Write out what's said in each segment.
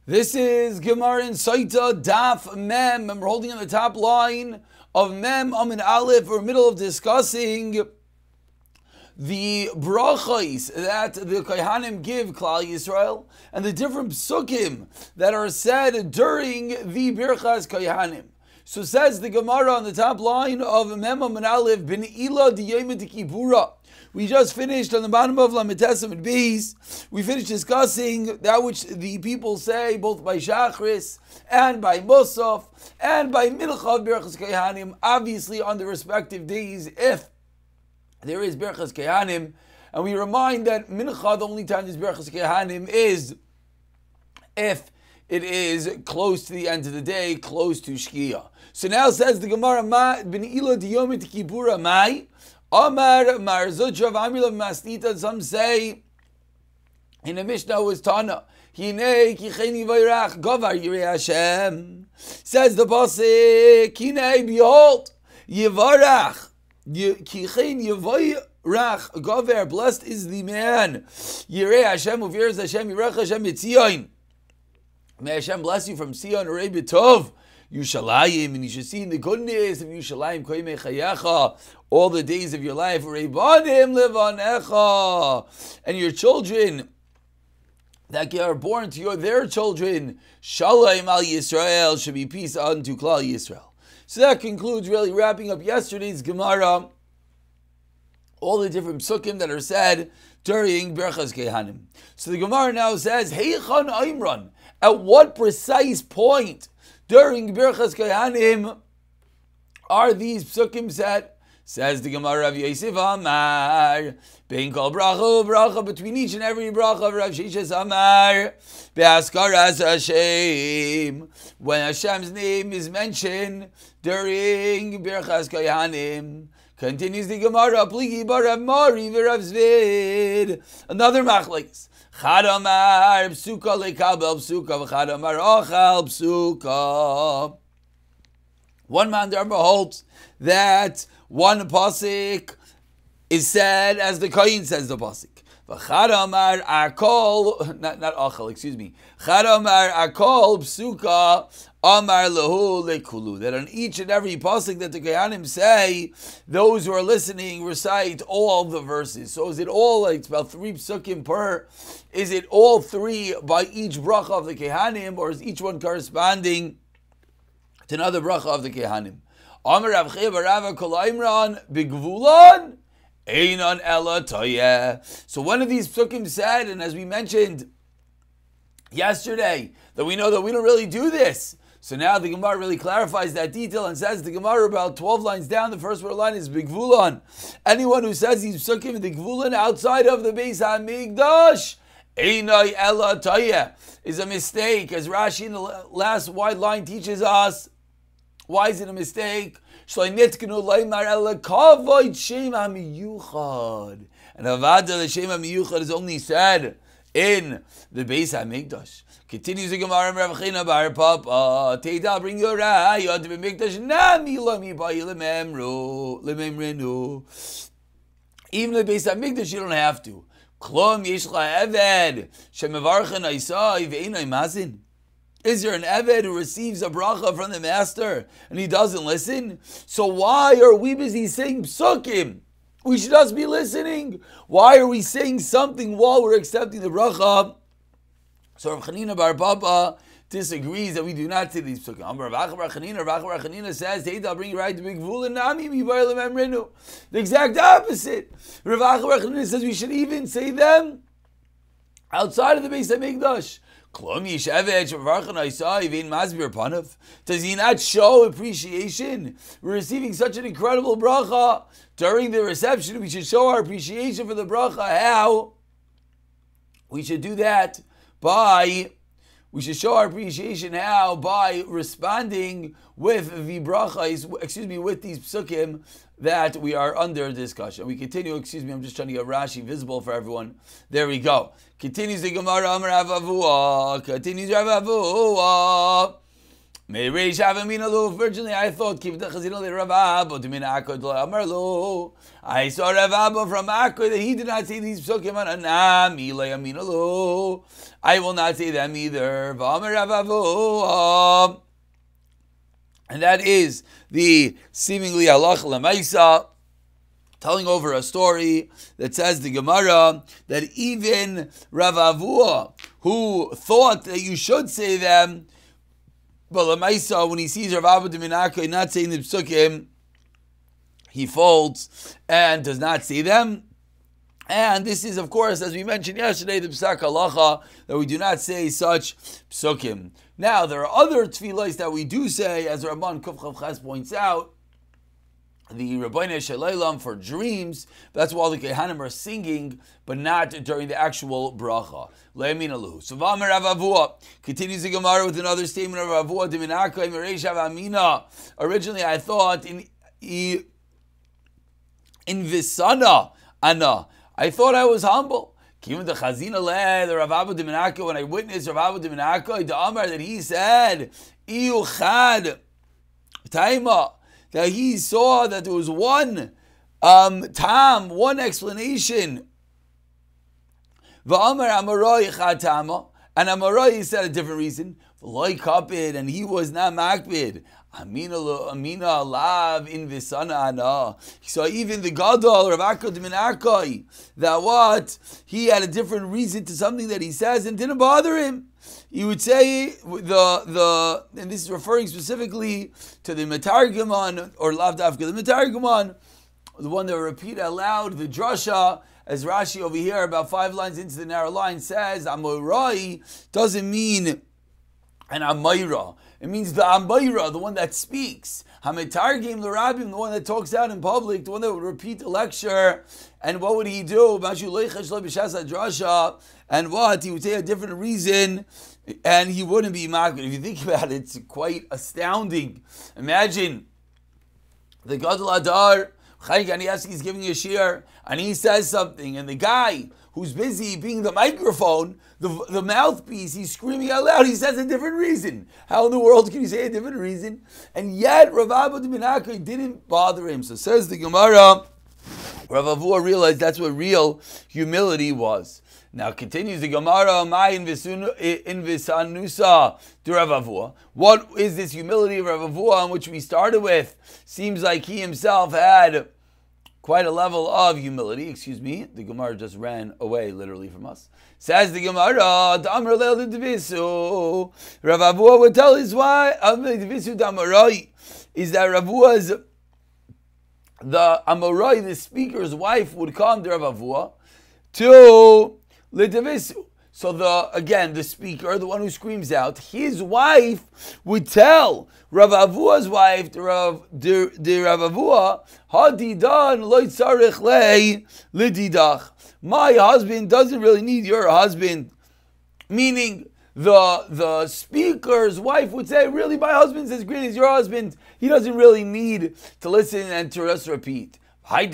This is Gemara in Sotah, Daf Mem, and we're holding on the top line of Mem Amin Aleph. We're in the middle of discussing the brachos that the Kohanim give Klal Yisrael and the different psukim that are said during the Birchas Kohanim. So says the Gemara on the top line of Mem Amin Aleph, Bin Ila Diyayim Kibura. We just finished on the bottom of Lametesam and Beis. We finished discussing that which the people say both by Shachris and by Musaf and by Mincha Birchas Kohanim, obviously on the respective days if there is Birchas Kohanim. And we remind that Mincha, the only time there's Birchas Kohanim is if it is close to the end of the day, close to Shkia. So now says the Gemara, Ma bin ila diyom kibura mai. Amar Marzuchav Amilav Masnita. Some say in the Mishnah was Tana. Hinei kicheni vayrach gavar yirei Hashem. Says the pasuk, Hinei behold yivarach kichen yivarach gavar. Blessed is the man yirei Hashem uveres Hashem yirach Hashem Yitzion. May Hashem bless you from Sion Rei B'Tov Yushalayim, and you should see in the goodness of Yushalayim Koimei Chayecha all the days of your life. Reibanim Levanecha, and your children that are born to their children, Shalom al Yisrael, should be peace unto Klal Yisrael. So that concludes really wrapping up yesterday's Gemara, all the different psukim that are said during Birchas Kohanim. So the Gemara now says, Heichan Imran, at what precise point during Birchas Kohanim are these psukim said? Says the Gemara, Rav Yosef Amar, Bein kol bracha u'bracha, between each and every bracha of Rav Sheshes Amar, Be'askaras Hashem, when Hashem's name is mentioned during Birchas Kohanim. Continues the Gemara, Pligi bar Rav Mari v'Rav Zvid, another machlekes. Chad Amar psuka lekabel psuka, v'chad Amar ochal psuka. One man there holds that one pasuk is said as the Kohen says the pasuk. V'chad Amar akol, not ochal, excuse me. Chad Amar akol psuka Amar lehu lekulu. That on each and every pasuk that the Kohanim say, those who are listening recite all the verses. So is it all, like it's about 3 psukim per? Is it all 3 by each bracha of the Kohanim, or is each one corresponding to another bracha of the Kohanim? Amar Rav Chaya bar Rava kol imran b'gvulan einon ela toyeh. So one of these psukim said, and as we mentioned yesterday, that we know that we don't really do this. So now the Gemara really clarifies that detail and says the Gemara about 12 lines down, the first word line is b'gvulan. Anyone who says these psukim in the gvulan outside of the Beis HaMikdash, einoi ela toyeh, is a mistake, as Rashi in the last wide line teaches us. Why is it a mistake? And Avada the Shem HaMiyuchad is only said in the Beis HaMikdash. Continues the Gemara, Rav China bar Papa, Teida bring your raya to B'mikdash, Nami lami bayi lememrenu. Even the Beis HaMikdash you don't have to. Klom yeshla eved shemevarchen aisai ve'inai mazin. Is there an Eved who receives a bracha from the master and he doesn't listen? So why are we busy saying psukim? We should just be listening. Why are we saying something while we're accepting the bracha? So Rav Chanina bar Papa disagrees that we do not say these psukim. Rav Chanina says, "Hey, I'll bring you right to big vul and nami mibar lememrenu." The exact opposite. Rav Chanina says we should even say them outside of the Beis HaMikdash. Does he not show appreciation? We're receiving such an incredible bracha during the reception. We should show our appreciation for the bracha. How? We should do that by responding with the brachas, with these psukim that we are under discussion. We continue, I'm just trying to get Rashi visible for everyone. There we go. Continues the Gemara, Amar Rav Avua, Originally, I thought I saw Rav Abba from Akko that he did not say these psukim on Anam. I will not say them either. And that is the seemingly halach lemaisa, telling over a story that says the Gemara that even Rav Avua, who thought that you should say them, but lemaisa, when he sees Rav Abba Diminaka not saying the psukim, he folds and does not say them. And this is, of course, as we mentioned yesterday, the psak halacha, that we do not say such psukim. Now, there are other tefillos that we do say, as Rabban Kuf Chav Ches points out, the Rabbeinu Shalaylam for dreams. That's while the Kehanim are singing, but not during the actual bracha. Le'aminalu. So V'amer Rav Avua continues the Gemara with another statement of Rav Avua Diminaka Mereish Amina. Originally, I thought in Visana Ana. I thought I was humble. When I witnessed Rav Abba Diminaka, the Amar that he said, Iyuchad Taima, that he saw that there was one tam, one explanation. V'amar Amarai Chad Tama, and Amarai said a different reason. V'loi kapid, and he was not makbid. Amina lav in visana ana. So even the gadol Rav Akko Diminakai, that what he had a different reason to something that he says and didn't bother him. You would say and this is referring specifically to the Metargumon or Lav Dafka, the Metargumon, the one that will repeat aloud the drasha, as Rashi over here about 5 lines into the narrow line says, Amorai doesn't mean an Amayra. It means the Amayra, the one that speaks. Hametargim l'rabim, the one that talks out in public, the one that would repeat the lecture. And what would he do? And what? He would say a different reason, and he wouldn't be makbid. If you think about it, it's quite astounding. Imagine the Gadol Adar, Chaim Kanievsky is giving a shir, and he says something, and the guy who's busy being the microphone, the mouthpiece, he's screaming out loud, he says a different reason. How in the world can you say a different reason? And yet, Rav Abba Diminaka didn't bother him. So says the Gemara, Rav Avua realized that's what real humility was. Now continues the Gemara, Ma in Visanusa to Rav Avua. What is this humility of Rav Avua on which we started with? Seems like he himself had quite a level of humility. Excuse me, the Gemara just ran away literally from us. Says the Gemara, Rav Avua would tell his wife, is that Rav Avua's, the Amorai, the speaker's wife, would come to Rav Avua to Lidavisu. So the speaker, the one who screams out, his wife would tell Rav Avua's wife, the Rav Avua, Hadidan loy tzarich lei lididach. My husband doesn't really need your husband. Meaning, the speaker's wife would say, really, my husband's as great as your husband. He doesn't really need to listen and to just repeat. So why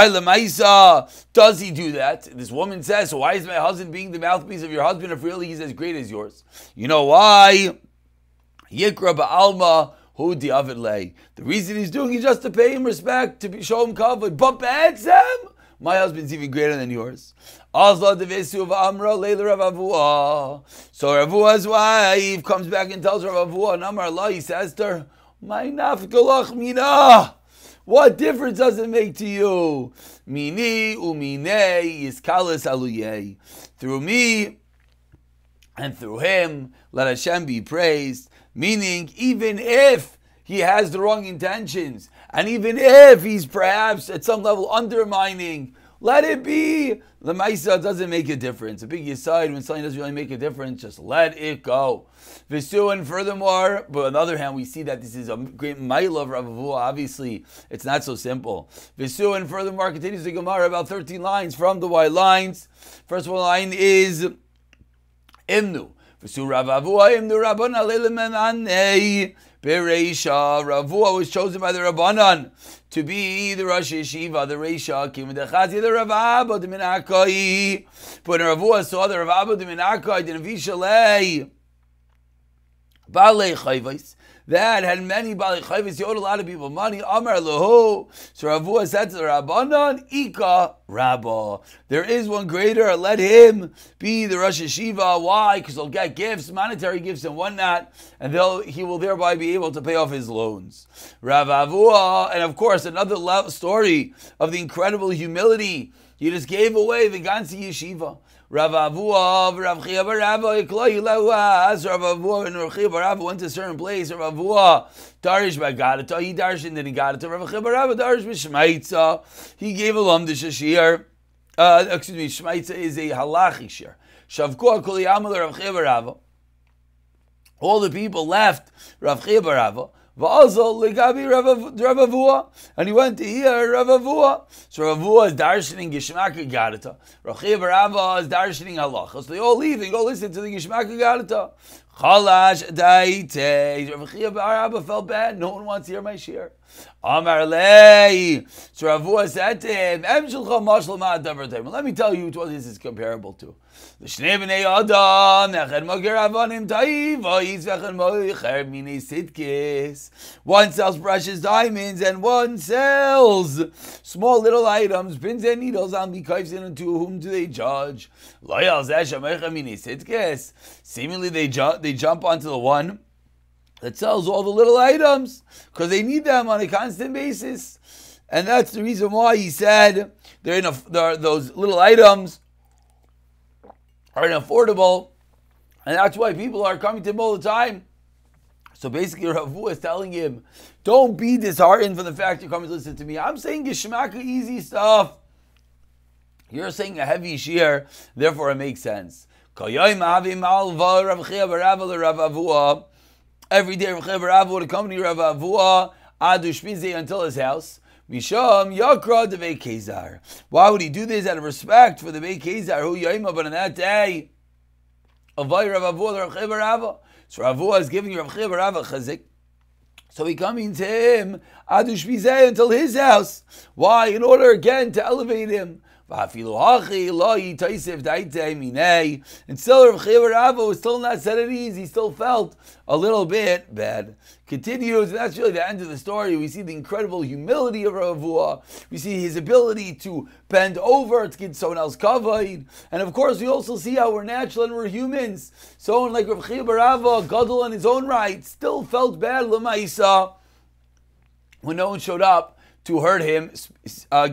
lemaisa does he do that? This woman says, so why is my husband being the mouthpiece of your husband if really he's as great as yours? You know why? Yikra ba'alma hu di'avid lei. The reason he's doing it is just to pay him respect, to show him kavod. But be'etzem, my husband's even greater than yours. So Rav Avua's wife comes back and tells Rav Avua, Namar Allah, he says to her, my nafkalach mina. What difference does it make to you? Mini umine iskalis aluyeh. Through me and through him, let Hashem be praised. Meaning, even if he has the wrong intentions, and even if he's perhaps at some level undermining, let it be. The Maisa doesn't make a difference. A big aside, when something doesn't really make a difference, just let it go. Visu, and furthermore, but on the other hand, we see that this is a great Maila of Rav Avua. Obviously, it's not so simple. Visu, and furthermore, continues the Gemara about 13 lines from the white lines. First one line is Imnu. Visu Rav Avua, Imnu Rabbana Leilemenanei. Bereisha, Rav Avua was chosen by the Rabbanan to be the Rosh Yeshiva, the Reisha, came with the Chazi, the Rav Abba Diminakai. But Rav Avua saw the Rav Abba Diminakai, the Navi Shalei, Balei Chayvais, that had many Balei Chayvais, he owed a lot of people money. Amar Lahu, so Rav Hua said to the Rabbanan, Ika Rabba. There is one greater, let him be the Rosh Yeshiva. Why? Because he'll get gifts, monetary gifts and whatnot, and he will thereby be able to pay off his loans. Rav Avua, and of course another story of the incredible humility. He just gave away the Gansi Yeshiva. Rav Avua, Rav Chia bar Rabba, as Rav Avua and Rav Chia bar Rabba went to a certain place. Rav Avua, Darish Bagadata, he Darish and then he got it to Rav Chia bar Rabba, Darish B'Shmaitza. He gave a lumdish shir. Shmaitza is a halachic shir. Shavkua Kuli Amal Rav Chia bar Rabba. All the people left Rav Chia bar Rabba. Rav Avua, and he went to hear Rav Avua. So Rav Avua is darshaning Gishmaka Gadata. Rav Chia bar Rabba is darshaning halacha. So they all leave and go listen to the Gishmaka Gadata. Chalash daite. Rav Chia bar Rabba felt bad. No one wants to hear my shir. Amar lei. So Rav Avua said to him, let me tell you what this is comparable to. The Shnei B'nei Adam, Echad Moger Avanim Taiva, Yizvechan Moicher Minei Sitkis. One sells precious diamonds and one sells small little items, pins and needles on the kaifsin, and to whom do they judge? Loyal Zesha Moicher Minei Sitkis. Seemingly they jump onto the one that sells all the little items because they need them on a constant basis. And that's the reason why he said those little items are unaffordable, and that's why people are coming to him all the time. So basically, Rav Hua is telling him, don't be disheartened for the fact you're coming to listen to me. I'm saying Geshmaka easy stuff. You're saying a heavy shir, therefore it makes sense. Every day Rav Chia bar Rabba would accompany Rav Avua Adu Shpizeh until his house. Misham Yakra Devei Kezar. Why would he do this? Out of respect for the Devei Kezar, who Yaima, but on that day, Avai Rav Avua Rav Chia bar Rabba. So Rav Avua is giving Rav Chia bar Rabba chazik. So he coming to him Adu Shpizeh until his house. Why? In order again to elevate him. And still Rav Chia bar Rabba was still not set at ease. He still felt a little bit bad. Continues, and that's really the end of the story. We see the incredible humility of Rav Avua. We see his ability to bend over to get someone else covered. And of course, we also see how we're natural and we're humans. Someone like Rav Chia bar Rabba, Gadol in his own right, still felt bad, L'maisa, when no one showed up to hurt him,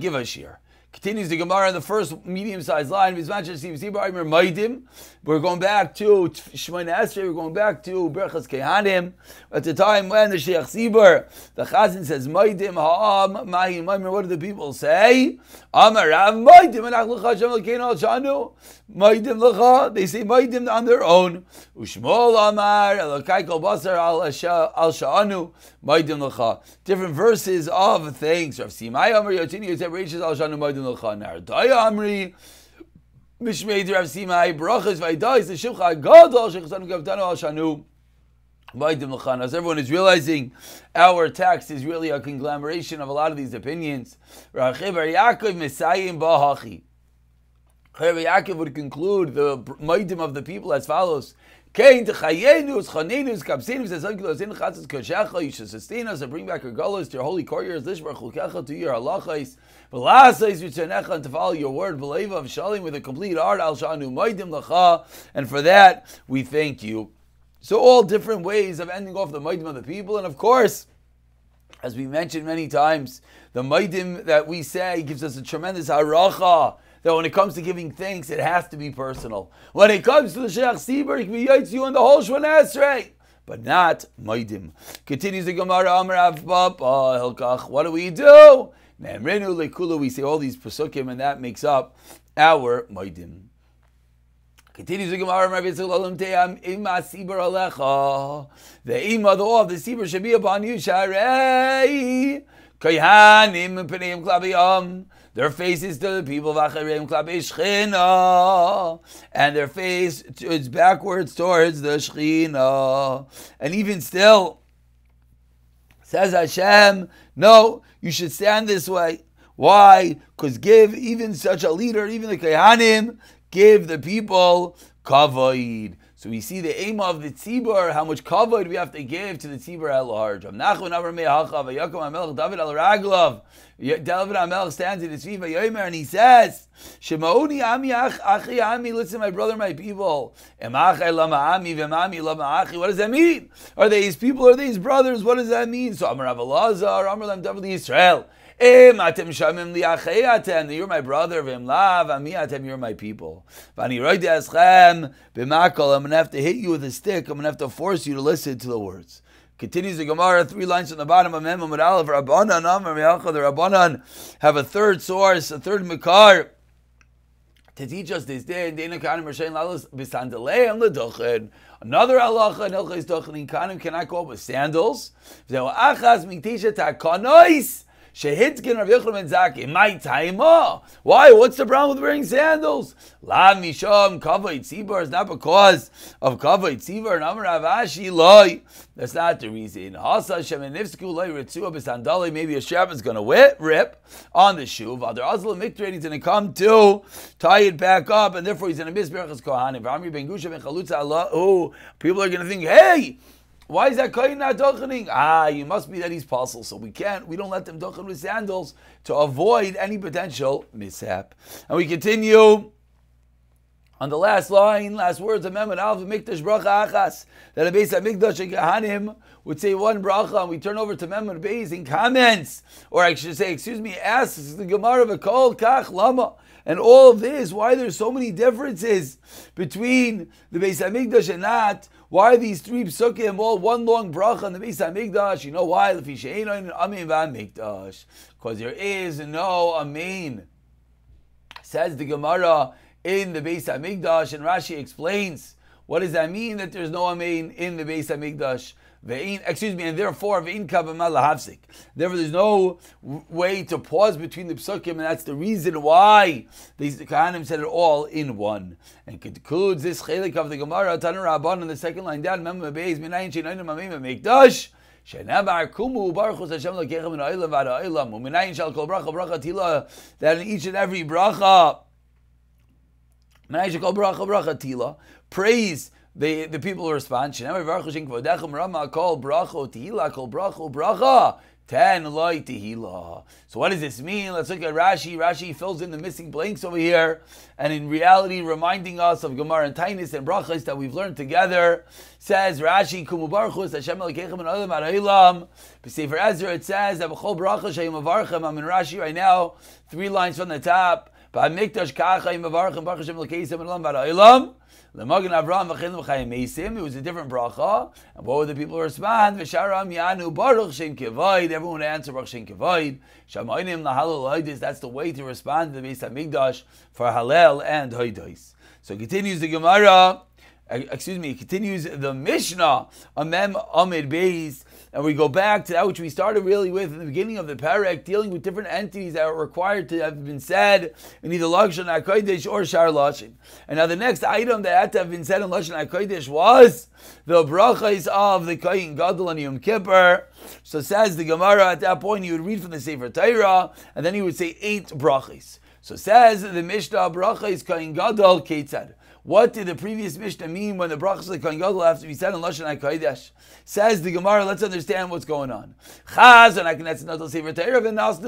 give a shir. Continues the Gemara in the first medium-sized line. We're going back to Shemona Esrei. We're going back to Berachas Kehanim. At the time when the Sheikh Sibur, the Chazan says, Maidim ha'am ma'im ma'im. What do the people say? Amar Rav Maidim anach l'cha Hashem l'keinu al shanu. Maidim l'cha. They say Maidim on their own. Ushmol Amar Elokai kol basar al shanu. Maidim l'cha. Different verses of things. Rav Simai Amar Yotini Yoteh Reishis al shanu Maidim l'cha. Nardaya Amri. Mishmeid Rav Simai brachas v'aydas the shivcha gadol shechasanu gavtanu al shanu. As everyone is realizing, our text is really a conglomeration of a lot of these opinions. Rav Yaakov Mesayim Bahachi. Rav Yaakov would conclude the maidim of the people as follows: you should sustain us and bring back your gullahs to your holy courtyards, to your halachais, and to follow your word, with a complete heart, and for that we thank you. So all different ways of ending off the maidim of the people, and of course, as we mentioned many times, the maidim that we say gives us a tremendous haracha, that when it comes to giving thanks, it has to be personal. When it comes to the Sheikh Sibur, it can be Yaitz you and the whole Shemona Esrei, but not Maidim. Continues the Gemara, Amar Avbab, Hilkach, what do? We say all these Pesukim, and that makes up our Maidim. Continues the Gemara, the Ima, the awe of the Sibur should be upon you, Sharei, Koyanim, Peneim Klabiyam. Their faces to the people, and their face is backwards towards the Shechina. And even still, says Hashem, no, you should stand this way. Why? Because give even such a leader, even the Kohanim, give the people kavod. So we see the aim of the tzibur, how much kavod we have to give to the tzibur at large. David HaMelech stands in his feet, and he says, Shemaoni ami achi ami, listen, my brother, my people. What does that mean? Are they his people? Are they his brothers? What does that mean? So Amar Rav Elazar, Amar Lam David Yisrael. You're my brother, you're my people. I'm going to have to hit you with a stick. I'm going to have to force you to listen to the words. Continues the Gemara, 3 lines from the bottom of Mem Amud Aleph. The Rabbanan have a third source, a third Makar, to teach us this day. Another halacha in Hilchos Dochen, Kanim cannot go up with sandals. Shehitkin Rav Yochanan ben Zakkai, my time. Why? What's the problem with wearing sandals? La misham kavod tzibur is not because of kavod tzibur. Amar Rav Ashi loy. That's not the reason. Hasa shemenivsku loy ritzua b'sandali. Maybe a strap is going to rip on the shoe. Other azla mikra, he's going to come to tie it back up, and therefore he's going to miss berachas kohanim. V'amri ben Gusha ben Chalutza Allah. Oh, people are going to think, hey, why is that kohen not dochening? You must be that he's puzzled, so we don't let them dochen with sandals to avoid any potential mishap. And we continue on the last line, last words of Mem and Alpha Mikdash Bracha Achas, that a Beis HaMikdash and Kahanim would say one bracha, and we turn over to Mem and Beis in comments, or I should say, asks the Gemara of a Kol Kach Lama. And all of this, why there's so many differences between the Beis HaMikdash and not. Why are these 3 psukim all one long bracha on the Beis HaMikdash? You know why? Because there is no amen. Says the Gemara in the Beis HaMikdash, and Rashi explains, what does that mean that there's no amen in the Beis HaMikdash? And therefore, therefore there's no way to pause between the psukim, and that's the reason why the Kohanim said it all in one. And concludes this chelik of the Gemara, Tanu Rabban, on the second line down, Mem Beis, Minayin Sheinayin Mamim Mikdash, Shenabar Kumu Baruch Hashem Lokechem Min Ha'olam V'ad Ha'olam, U'minayin Shal Kol Bracha Bracha Tila, that in each and every bracha, Minayin Shal Kol Bracha Bracha Tila, praise the people respond. So what does this mean? Let's look at Rashi. Rashi fills in the missing blanks over here, and in reality reminding us of Gemara and Tainis and Brachas that we've learned together. Says Rashi, Kumu Baruchus Hashem Elokeichem and Olam Ad Ha'olam. B'Sefer Ezra it says that B'chol Bracha Sheyim Avarchem. I'm in Rashi right now, 3 lines from the top. B'Hamikdash Kacha Yim Avarchem Baruch Hashem Elokeichem and Olam Ad Ha'olam. It was a different bracha. And what would the people respond? Everyone would answer Baruch Shem Kevod. That's the way to respond to the Beis HaMikdash for Hallel and Hoidos. So continues the Gemara. Continues the Mishnah on Mem Amid Beis, and we go back to that which we started really with in the beginning of the parak, dealing with different entities that are required to have been said in either Lashon HaKodesh or Shar Lashon. And now the next item that had to have been said in Lashon HaKodesh was the brachas of the Kohen Gadol on Yom Kippur. So says the Gemara, at that point he would read from the Sefer Torah, and then he would say 8 brachas. So says the Mishnah, brachas Kohen Gadol Ketzad. What did the previous Mishnah mean when the brachas of the Kohen Gadol have to be said in Lashon HaKodesh? Says the Gemara, let's understand what's going on. Chaz, and I can ask another Sefer Torah, the Rosh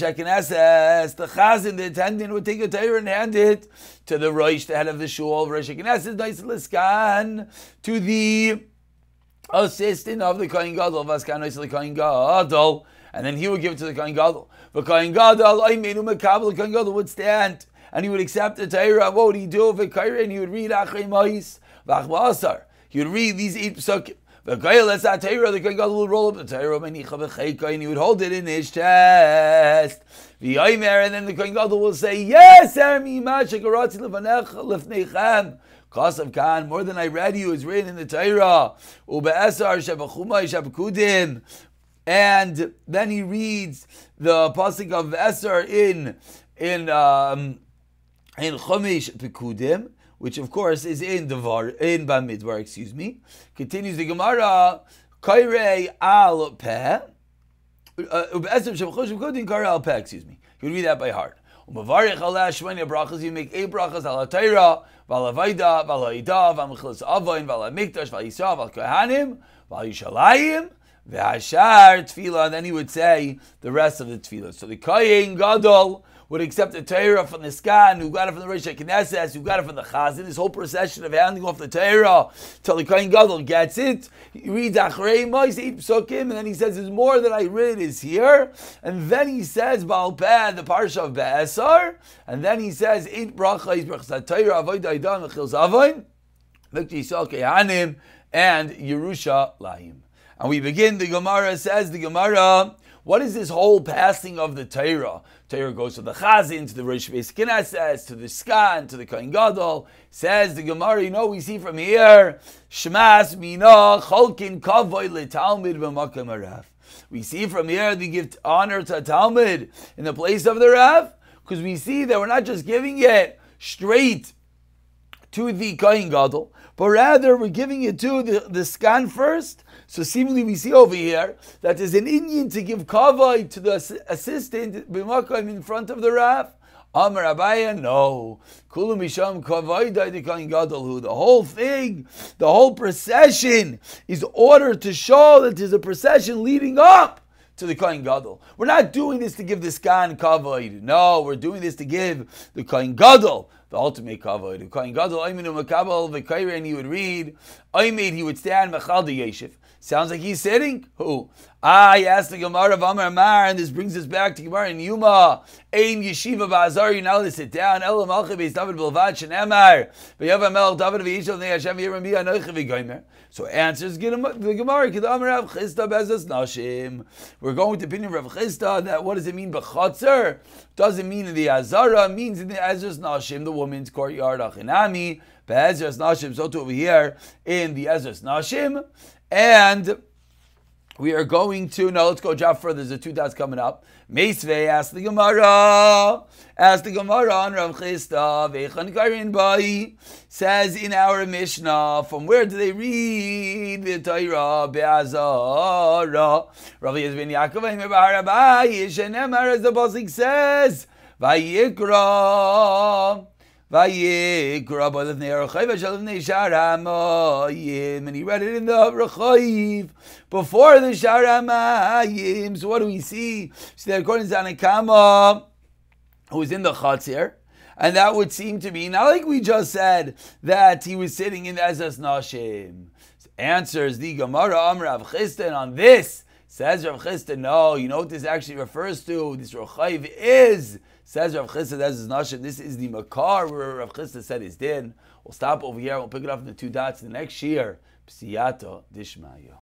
HaKnesses, the Chaz, the attendant, would take a Torah and hand it to the Rosh, the head of the shul, Rosh HaKnesses, Nice Liskan, to the assistant of the Kohen Gadol, Vaskan, Nice the Kohen Gadol, and then he would give it to the Kohen Gadol. The Kohen Gadol, the Kohen Gadol would stand, and he would accept the Torah. What would he do? And he would read Achrei Ma'is, V'achba'asar. He would read these 8 psukim. The Kohen Gadol would roll up the Torah, and he would hold it in his chest. And then the Kohen Gadol will say, yes, Kasav Khan, more than I read you is written in the Torah. And then he reads the pasuk of Eser in Chumash Pekudim, which of course is in Bamidbar, Continues the Gemara, Kairei al Peh, Eser Shemchush Pekudim, Kairei al Peh, You read that by heart. You make 8 brachas al Torah, Val Avaida, Val Haida, Val Mechilas Avain, Val Hamikdash, Val Yisrael, Val Kohanim, Val Yishalayim, V'Hashar Tefillah, and then he would say the rest of the Tefillah. So the Kohen Gadol would accept the Torah from the Skan, who got it from the Rosh HaKnesses, who got it from the Chazan, this whole procession of handing off the Torah till the Kohen Gadol gets it. He reads Achrei Mos, 8 Psukim, and then he says, there's more that I read is here. And then he says, Baal Peh, the Parsha of Be'esar, and then he says, 8 Brachos, Brachos Torah, Avodah Haidah, Mechils Avain, Mikdash Yisrael Kehanim, and Yerushalayim. And we begin, the Gemara says, what is this whole passing of the Torah? Torah goes to the Chazan, to the Rosh Knesses, to the Skan, to the Kohen Gadol. Says the Gemara, we see from here, Shmas Mina Cholkin Kavoy LeTalmid B'Makom HaRav. We see from here they give honor to Talmud in the place of the Rav, because we see that we're not just giving it straight to the Kohen Gadol, but rather we're giving it to the Skan first. So seemingly we see over here that there's an Indian to give kavod to the assistant b'makom in front of the Rav. Amar Abaya, no. Kulu misham kavod the Kohen Gadol. The whole thing, the whole procession is ordered to show that there's a procession leading up to the Kohen Gadol. We're not doing this to give the Skan kavod. No, we're doing this to give the Kohen Gadol the ultimate kavod. The Kohen Gadol, Ayminu Makabal v'Kaira, and he would read, Aymid, he would stand, Mechal de Yeshiv. Sounds like he's sitting. Who? I asked the Gemara of Amar Amar, and this brings us back to Gemara in Yuma. Ein Yeshiva Ba'azar, you're not allowed to sit down. Elam Alchi Beis David Bilvad Shenemar. V'yav Melech David v'Yishav Nei Hashem Yirmi Anochi v'Gomer. So answers the Gemara. Kid Amar Rav Chisda Bezas Nashim. We're going to opinion of Rav Chisda that what does it mean b'Chatzar? Doesn't mean in the Azara. Means in the Ezras Nashim, the woman's courtyard. Achinami Be'ezras Nashim. So to over here in the Ezras Nashim. And we are going to, let's go drop further. There's 2 dots coming up. Meisvei asked the Gemara on Rav Chisda, Ve'echan Karin Bai, says in our Mishnah, from where do they read the Torah? Be'azara. Rav Yezben Yaakov, Bahar Abai, Shenemar, as the Pasuk says, Vayikra. And he read it in the Rechayiv before the Shar HaMayim. So what do we see? So that according to Zanekama, who was in the Chatzir, and that would seem to be, not like we just said, that he was sitting in the Ezras Nashim. So answers the Gemara, Amar Rav Chisda, and on this, says Rav Chisda, no, you know what this actually refers to? This Rechayiv is, says Rav Chisda, this is the Makar where Rav Chisda said his din. We'll stop over here. We'll pick it up in the 2 dots the next year. Psiyata Dishmaya.